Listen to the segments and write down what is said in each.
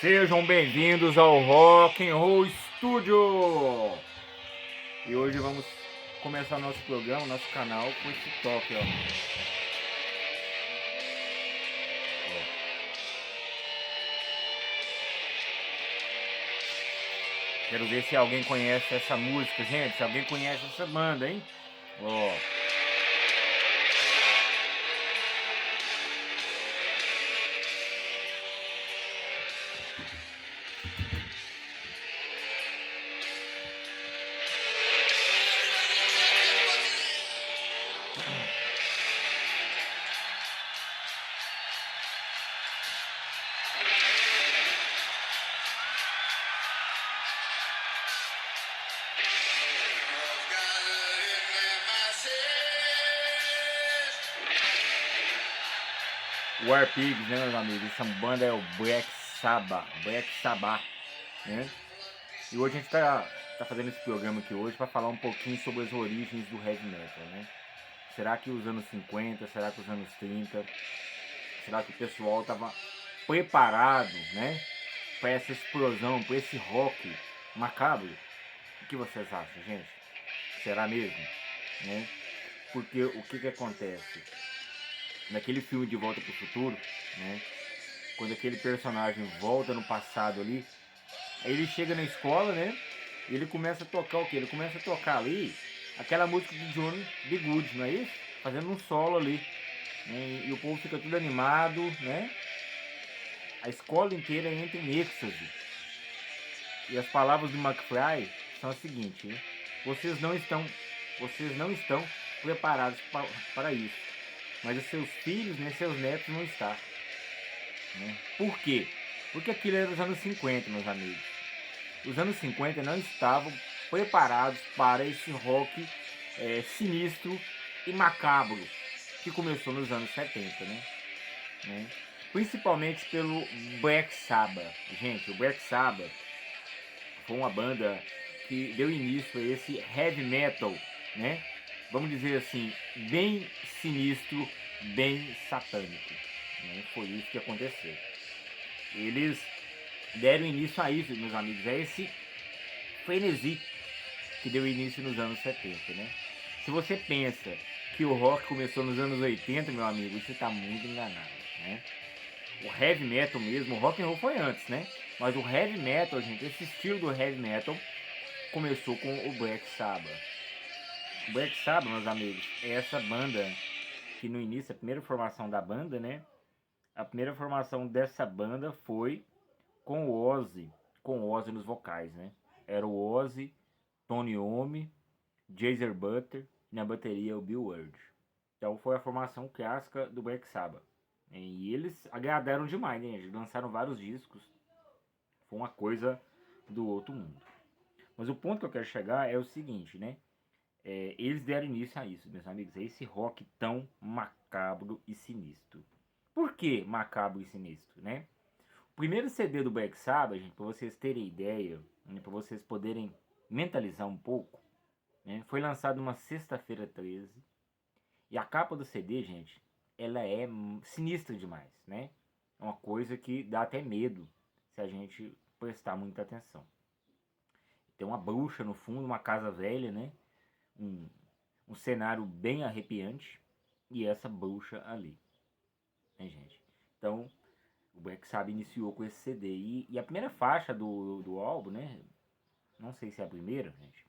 Sejam bem-vindos ao Rock and Roll Studio. E hoje vamos começar nosso programa, nosso canal com esse toque, ó. Quero ver se alguém conhece essa música, gente. Se alguém conhece essa banda, hein? Ó. War Pigs, né, meus amigos? Essa banda é o Black Sabbath, né? E hoje a gente tá fazendo esse programa aqui hoje para falar um pouquinho sobre as origens do heavy metal, né? Será que os anos 50, será que os anos 30, será que o pessoal tava preparado, né, para essa explosão, para esse rock macabro? O que vocês acham, gente? Será mesmo? Né? Porque o que acontece? Naquele filme De Volta para o Futuro, né, quando aquele personagem volta no passado ali, aí ele chega na escola, né, e ele começa a tocar o quê? Ele começa a tocar ali aquela música de Johnny B. Good, não é isso? Fazendo um solo ali, né, e o povo fica tudo animado, né? A escola inteira entra em êxtase. E as palavras do McFly são as seguintes, né? Vocês não estão preparados para isso. Mas os seus filhos, né, seus netos não estão. Né? Por quê? Porque aquilo era os anos 50, meus amigos. Os anos 50 não estavam preparados para esse rock sinistro e macabro que começou nos anos 70, né? Principalmente pelo Black Sabbath. Gente, o Black Sabbath foi uma banda que deu início a esse heavy metal, né? Vamos dizer assim, bem sinistro, bem satânico. Né? Foi isso que aconteceu. Eles deram início a isso, meus amigos, a esse frenesi que deu início nos anos 70, né? Se você pensa que o rock começou nos anos 80, meu amigo, você está muito enganado, né? O heavy metal mesmo, o rock and roll foi antes, né? Mas o heavy metal, gente, esse estilo do heavy metal começou com o Black Sabbath. O Black Sabbath, meus amigos, é essa banda que no início, a primeira formação da banda, né? A primeira formação dessa banda foi com o Ozzy nos vocais, né? Era o Ozzy, Tony Iommi, Geezer Butler e na bateria o Bill Ward. Então foi a formação clássica do Black Sabbath. E eles agradaram demais, né? Eles lançaram vários discos. Foi uma coisa do outro mundo. Mas o ponto que eu quero chegar é o seguinte, né? Eles deram início a isso, meus amigos. A esse rock tão macabro e sinistro. Por que macabro e sinistro, né? O primeiro CD do Black Sabbath, gente, para vocês terem ideia, né, para vocês poderem mentalizar um pouco, né, foi lançado uma sexta-feira 13. E a capa do CD, gente, ela é sinistra demais, né? É uma coisa que dá até medo se a gente prestar muita atenção. Tem uma bruxa no fundo, uma casa velha, né? Um cenário bem arrepiante. E essa bruxa ali, né, gente? Então, o Black Sabbath iniciou com esse CD. E a primeira faixa do álbum, né? Não sei se é a primeira, gente.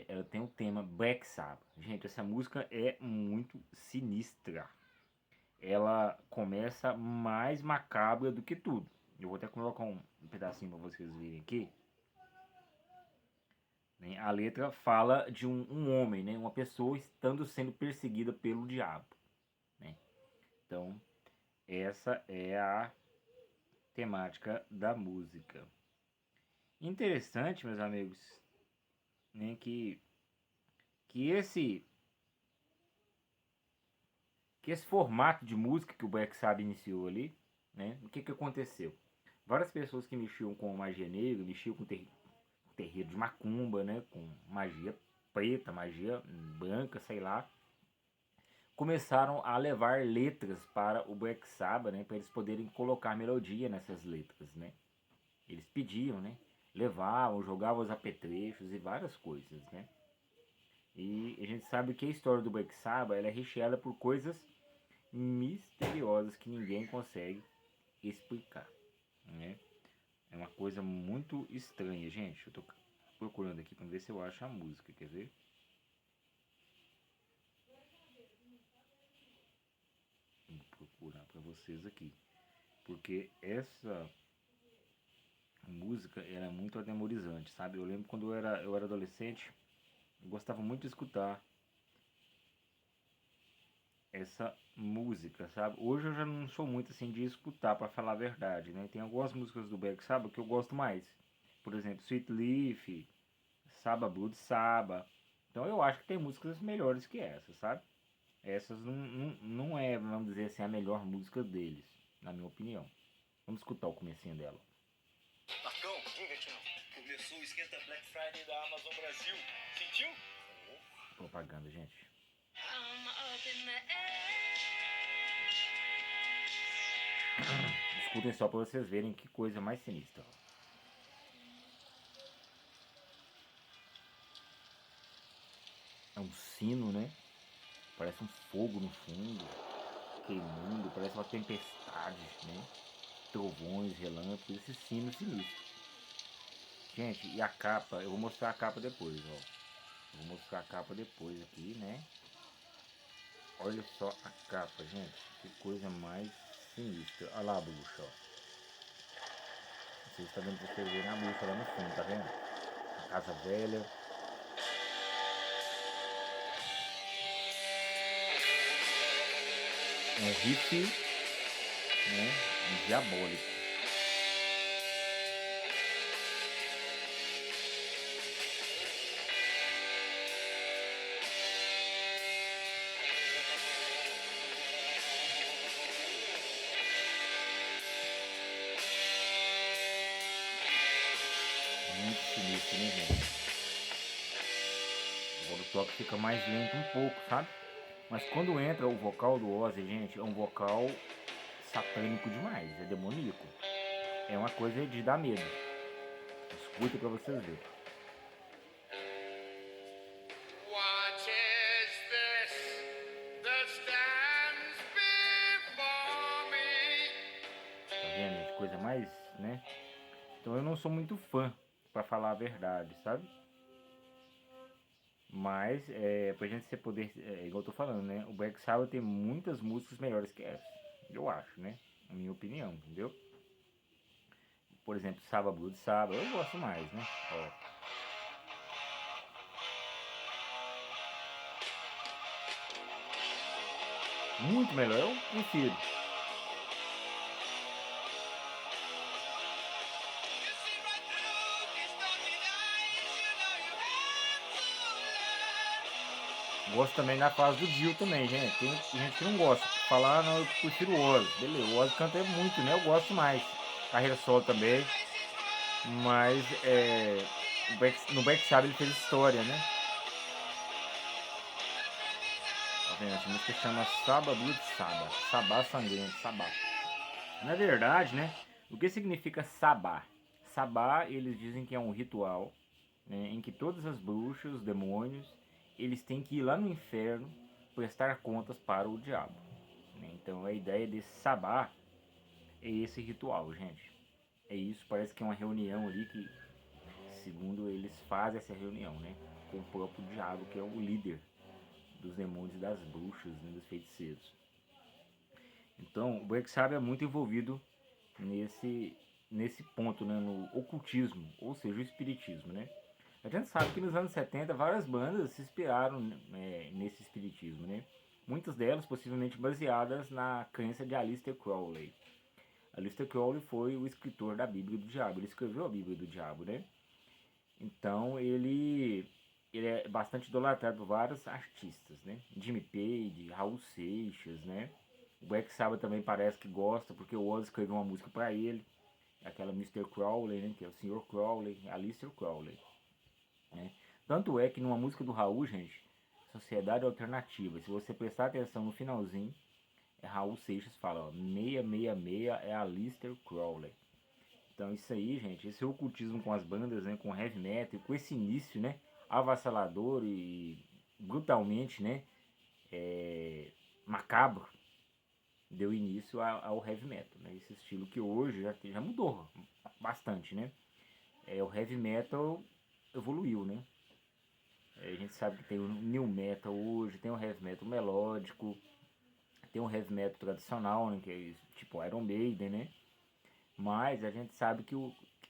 Ela tem o tema Black Sabbath. Gente, essa música é muito sinistra. Ela começa mais macabra do que tudo. Eu vou até colocar um pedacinho para vocês verem aqui. A letra fala de um homem, né? Uma pessoa estando sendo perseguida pelo diabo. Né? Então, essa é a temática da música. Interessante, meus amigos, né, que esse formato de música que o Black Sabbath iniciou ali, né, o que aconteceu? Várias pessoas que mexiam com magia negra, mexiam com terreiro de macumba, né, com magia preta, magia branca, sei lá, começaram a levar letras para o Black Sabbath, né, para eles poderem colocar melodia nessas letras, né. Eles pediam, né, levavam, jogavam os apetrechos e várias coisas, né. E a gente sabe que a história do Black Sabbath ela é recheada por coisas misteriosas que ninguém consegue explicar, né. É uma coisa muito estranha, gente. Eu tô procurando aqui para ver se eu acho a música, quer ver? Vou procurar para vocês aqui, porque essa música era muito atemorizante, sabe? Eu lembro quando eu era adolescente, eu gostava muito de escutar essa música, sabe? Hoje eu já não sou muito assim de escutar, para falar a verdade, né? Tem algumas músicas do Black Sabbath que eu gosto mais. Por exemplo, Sweet Leaf, Sabbath Blood Sabbath. Então eu acho que tem músicas melhores que essas, sabe? Essas não é, vamos dizer assim, a melhor música deles, na minha opinião. Vamos escutar o comecinho dela. Marcão, diga, Tião. Começou o esquenta Black Friday da Amazon Brasil. Sentiu? Propaganda, gente. Escutem só para vocês verem que coisa mais sinistra. É um sino, né? Parece um fogo no fundo, queimando, parece uma tempestade, né? Trovões, relâmpagos, esse sino sinistro. Gente, e a capa, eu vou mostrar a capa depois, ó. Eu vou mostrar a capa depois aqui, né? Olha só a capa, gente. Que coisa mais sinistra. Olha lá a bruxa, ó. Não sei se tá dando pra vocês verem a bruxa lá no fundo, tá vendo? A casa velha. É um riff, né? Um diabólico. Muito sinistro, né, gente? Agora o toque fica mais lento um pouco, sabe? Mas quando entra o vocal do Ozzy, gente, é um vocal satânico demais, é demoníaco. É uma coisa de dar medo. Escuta pra vocês verem. What is this that stands before me? Tá vendo, gente? Coisa mais, né? Então eu não sou muito fã, pra falar a verdade, sabe? Mas, pra gente ser poder, igual eu tô falando, né? O Black Sabbath tem muitas músicas melhores que essa. Eu acho, né? Na minha opinião, entendeu? Por exemplo, Sabbath Blood Sabbath, eu gosto mais, né? Ó. Muito melhor, eu prefiro. Gosto também da fase do Dio também, gente. Tem gente que não gosta. Falar, não, eu prefiro o Ozzy. Beleza, o Ozzy canta muito, né? Eu gosto mais. Carreira solo também. Mas no Black Sabbath ele fez história, né? Tá vendo? Essa música chama Sabbath Blood Sabbath. Sabá sangrento, Sabá. Na verdade, né? O que significa Sabá? Sabá, eles dizem que é um ritual, né, em que todas as bruxas, os demônios, eles têm que ir lá no inferno prestar contas para o diabo. Né? Então a ideia desse sabá é esse ritual, gente. É isso, parece que é uma reunião ali que, segundo eles, fazem essa reunião, né? Com o próprio diabo, que é o líder dos demônios e das bruxas, né, dos feiticeiros. Então o Black Sabbath é muito envolvido nesse ponto, né, no ocultismo, ou seja, o espiritismo, né? A gente sabe que nos anos 70 várias bandas se inspiraram nesse espiritismo, né? Muitas delas possivelmente baseadas na crença de Aleister Crowley. Aleister Crowley foi o escritor da Bíblia do Diabo, ele escreveu a Bíblia do Diabo, né? Então ele é bastante idolatrado por vários artistas, né? Jimmy Page, Raul Seixas, né? O Black Sabbath também parece que gosta, porque o Ozzy escreveu uma música para ele, aquela Mr. Crowley, né? Que é o Sr. Crowley, Aleister Crowley. Né? Tanto é que numa música do Raul, gente, Sociedade Alternativa. Se você prestar atenção no finalzinho, Raul Seixas fala, ó, 666 é a Aleister Crowley. Então isso aí, gente, esse ocultismo com as bandas, né, com heavy metal, com esse início, né, avassalador e brutalmente, né, macabro, deu início ao heavy metal, né, esse estilo que hoje já mudou bastante, né. O heavy metal evoluiu, né. A gente sabe que tem o new metal hoje, tem o heavy metal melódico, tem o heavy metal tradicional, né, que é tipo Iron Maiden, né. Mas a gente sabe que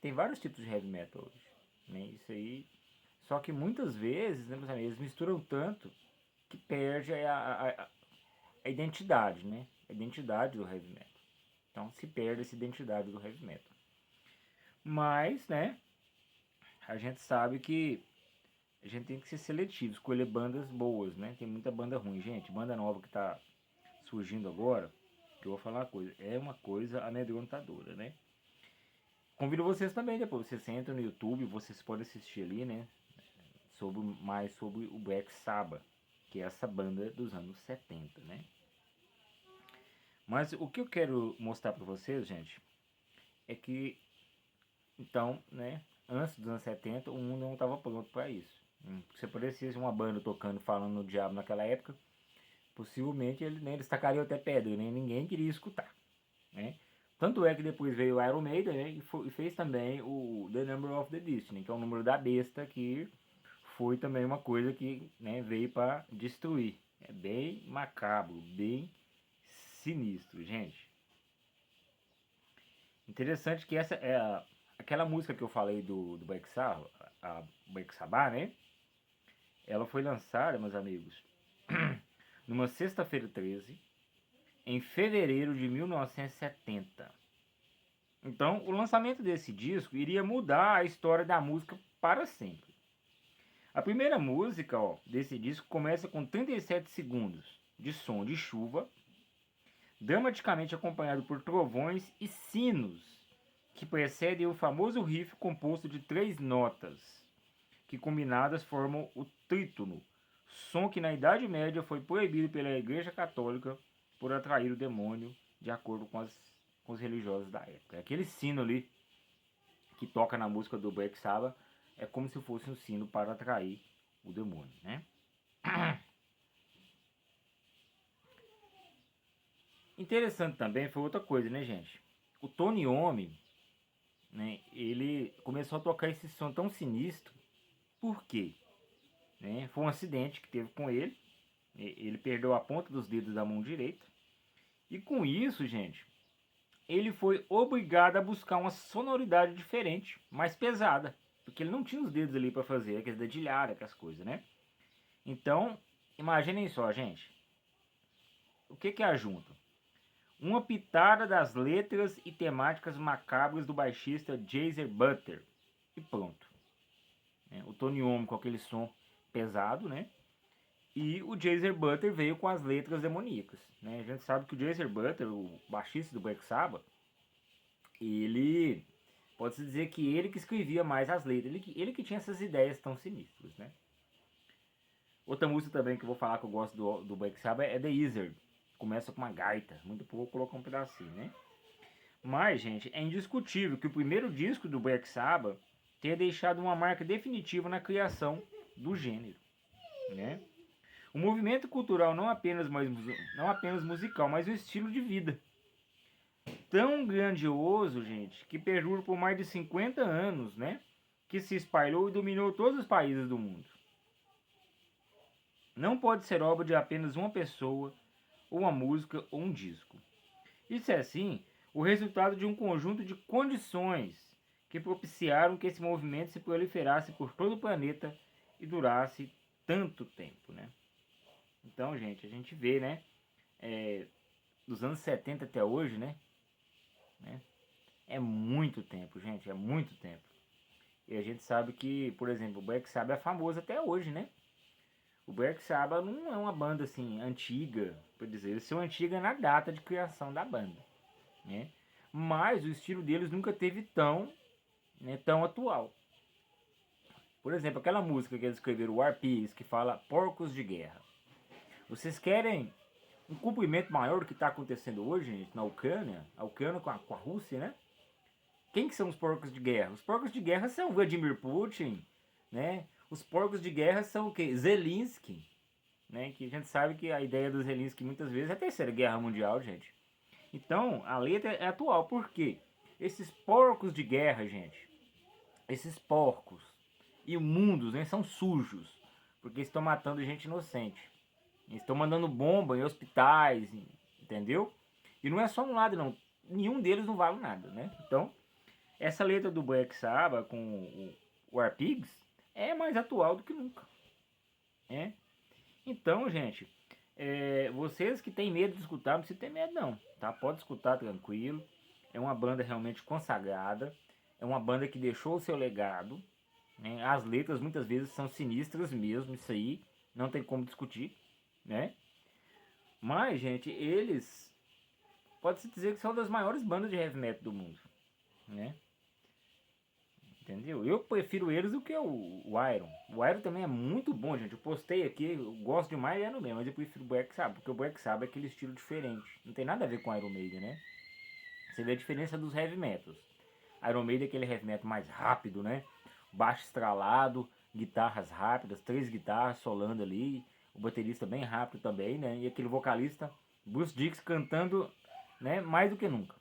tem vários tipos de heavy metal hoje, né? Isso aí. Só que muitas vezes, né, meus amigos, eles misturam tanto que perde a identidade, né? A identidade do heavy metal. Então se perde essa identidade do heavy metal. Mas, né, a gente sabe que a gente tem que ser seletivo, escolher bandas boas, né? Tem muita banda ruim, gente. Banda nova que tá surgindo agora, que eu vou falar uma coisa, é uma coisa amedrontadora, né? Convido vocês também, depois vocês entram no YouTube, vocês podem assistir ali, né? Mais sobre o Black Sabbath, que é essa banda dos anos 70, né? Mas o que eu quero mostrar para vocês, gente, é que, então, né, antes dos anos 70, o mundo não estava pronto para isso. Se aparecesse uma banda tocando, falando no diabo naquela época, possivelmente eles tacariam até pedra, né? Ninguém queria escutar, né? Tanto é que depois veio o Iron Maiden, né, e fez também o The Number of the Beast, né, que é o número da besta, que foi também uma coisa que, né, veio para destruir. É bem macabro, bem sinistro, gente. Interessante que essa é aquela música que eu falei do Black Sabbath, a Black Sabbath, né? Ela foi lançada, meus amigos, numa sexta-feira 13, em fevereiro de 1970. Então, o lançamento desse disco iria mudar a história da música para sempre. A primeira música, ó, desse disco começa com 37 segundos de som de chuva, dramaticamente acompanhado por trovões e sinos, que precedem o famoso riff composto de 3 notas, que combinadas formam o trítono, som que na Idade Média foi proibido pela Igreja Católica por atrair o demônio, de acordo com os religiosos da época. Aquele sino ali que toca na música do Black Sabbath é como se fosse um sino para atrair o demônio, né? Interessante também foi outra coisa, né, gente? O Tony Iommi, né, ele começou a tocar esse som tão sinistro. Por quê? Né? Foi um acidente que teve com ele. Ele perdeu a ponta dos dedos da mão direita. E com isso, gente, ele foi obrigado a buscar uma sonoridade diferente, mais pesada, porque ele não tinha os dedos ali para fazer aqueles dedilhadas, aquelas coisas, né? Então, imaginem só, gente. O que é junto? Uma pitada das letras e temáticas macabras do baixista Geezer Butler. E pronto. O Tony Iommi com aquele som pesado, né? E o Geezer Butler veio com as letras demoníacas, né? A gente sabe que o Geezer Butler, o baixista do Black Sabbath, ele pode-se dizer que ele que escrevia mais as letras, ele que tinha essas ideias tão sinistras, né? Outra música também que eu vou falar que eu gosto do Black Sabbath é The Wizard. Começa com uma gaita, muito pouco colocar um pedacinho, né? Mas, gente, é indiscutível que o primeiro disco do Black Sabbath tenha deixado uma marca definitiva na criação do gênero, né? O movimento cultural não apenas musical, mas o estilo de vida. Tão grandioso, gente, que perdura por mais de 50 anos, né? Que se espalhou e dominou todos os países do mundo. Não pode ser obra de apenas uma pessoa, ou uma música, ou um disco. Isso é, assim, o resultado de um conjunto de condições que propiciaram que esse movimento se proliferasse por todo o planeta e durasse tanto tempo, né? Então, gente, a gente vê, né, dos anos 70 até hoje, né? É muito tempo, gente, é muito tempo. E a gente sabe que, por exemplo, o Black Sabbath é famoso até hoje, né? O Black Sabbath não é uma banda assim antiga, por dizer, eles são antiga na data de criação da banda, né? Mas o estilo deles nunca teve tão atual. Por exemplo, aquela música que eles escreveram, War Pigs, que fala porcos de guerra. Vocês querem um cumprimento maior do que está acontecendo hoje, gente, na Ucrânia? A Ucrânia com a Rússia, né? Quem que são os porcos de guerra? Os porcos de guerra são Vladimir Putin, né? Os porcos de guerra são o quê? Zelensky, né? Que a gente sabe que a ideia do Zelensky muitas vezes é a Terceira Guerra Mundial, gente. Então, a letra é atual. Por quê? Esses porcos de guerra, gente, esses porcos imundos, né, são sujos, porque estão matando gente inocente. Eles estão mandando bomba em hospitais, entendeu? E não é só um lado, não. Nenhum deles não vale nada, né? Então, essa letra do Black Sabbath com o War Pigs é mais atual do que nunca. Né? Então, gente, vocês que têm medo de escutar, não precisa ter medo não, tá? Pode escutar tranquilo. É uma banda realmente consagrada. É uma banda que deixou o seu legado. Né? As letras muitas vezes são sinistras mesmo, isso aí não tem como discutir, né? Mas, gente, eles pode-se dizer que são das maiores bandas de heavy metal do mundo, né? Entendeu? Eu prefiro eles do que o Iron. O Iron também é muito bom, gente. Eu postei aqui, eu gosto demais de Iron Maiden, mas eu prefiro o Black Sabbath, porque o Black Sabbath é aquele estilo diferente. Não tem nada a ver com Iron Maiden, né? Você vê a diferença dos heavy metals. Iron Maiden é aquele heavy metal mais rápido, né? Baixo estralado, guitarras rápidas, 3 guitarras solando ali. O baterista bem rápido também, né? E aquele vocalista, Bruce Dickinson, cantando, né? Mais do que nunca.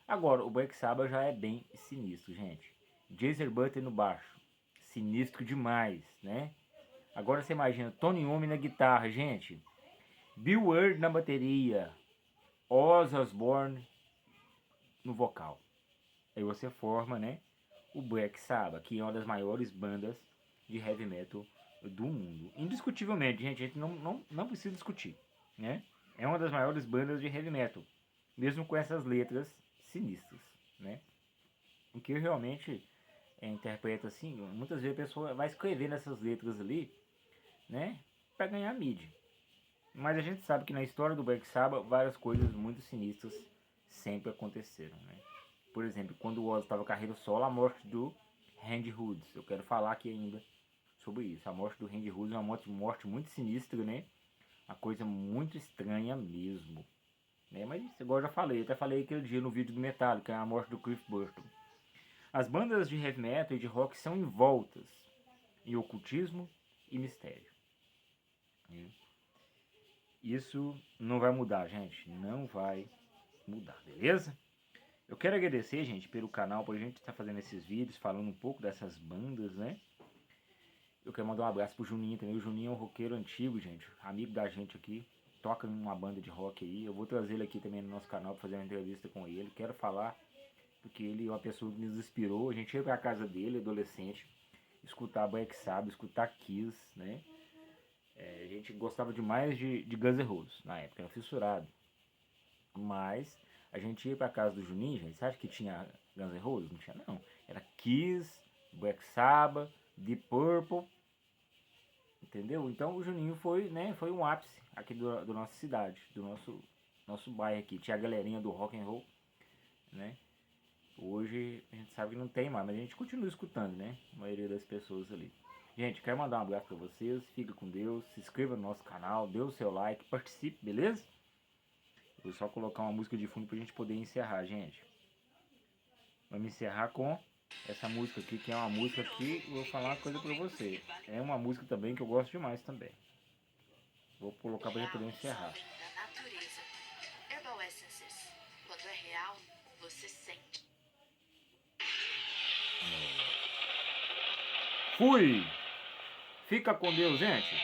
Agora, o Black Sabbath já é bem sinistro, gente. Jason Butler no baixo, sinistro demais, né? Agora você imagina, Tony Iommi na guitarra, gente. Bill Ward na bateria. Ozzy Osbourne no vocal. Aí você forma, né, o Black Sabbath, que é uma das maiores bandas de heavy metal do mundo. Indiscutivelmente, gente, a gente não precisa discutir, né? É uma das maiores bandas de heavy metal, mesmo com essas letras sinistras, né? O que realmente interpreta assim, muitas vezes a pessoa vai escrever nessas letras ali, né, para ganhar mídia. Mas a gente sabe que na história do Black Sabbath várias coisas muito sinistras sempre aconteceram, né? Por exemplo, quando o Ozzy estava carreira solo, a morte do Randy Rhoads. Eu quero falar aqui ainda sobre isso. A morte do Randy Rhoads é uma morte muito sinistra, né? Uma coisa muito estranha mesmo. Né? Mas igual eu já falei, eu até falei aquele dia no vídeo do Metallica, a morte do Cliff Burton. As bandas de heavy metal e de rock são envoltas em ocultismo e mistério. Isso não vai mudar, gente. Não vai mudar, beleza? Eu quero agradecer, gente, pelo canal, por a gente estar fazendo esses vídeos, falando um pouco dessas bandas, né? Eu quero mandar um abraço pro Juninho também. O Juninho é um roqueiro antigo, gente. Amigo da gente aqui. Toca numa banda de rock aí. Eu vou trazer ele aqui também no nosso canal para fazer uma entrevista com ele. Quero falar, porque ele é uma pessoa que nos inspirou. A gente ia pra casa dele, adolescente, escutar Black Sabbath, escutar Kiss, né? A gente gostava demais de Guns N' Roses na época, era fissurado. Mas a gente ia pra casa do Juninho, gente. Você acha que tinha Guns N' Roses? Não tinha, não. Era Kiss, Black Sabbath, Deep Purple. Entendeu? Então o Juninho foi, né, foi um ápice aqui do nossa cidade, do nosso bairro aqui. Tinha a galerinha do rock and roll, né? Hoje a gente sabe que não tem mais, mas a gente continua escutando, né? A maioria das pessoas ali. Gente, quero mandar um abraço pra vocês. Fica com Deus. Se inscreva no nosso canal, dê o seu like, participe, beleza? Vou só colocar uma música de fundo pra gente poder encerrar, gente. Vamos encerrar com essa música aqui, que é uma música que eu vou falar uma coisa pra você. É uma música também que eu gosto demais também. Vou colocar pra gente poder encerrar. Da natureza. Herbal Essences. Quando é real, você sente. Fui! Fica com Deus, gente!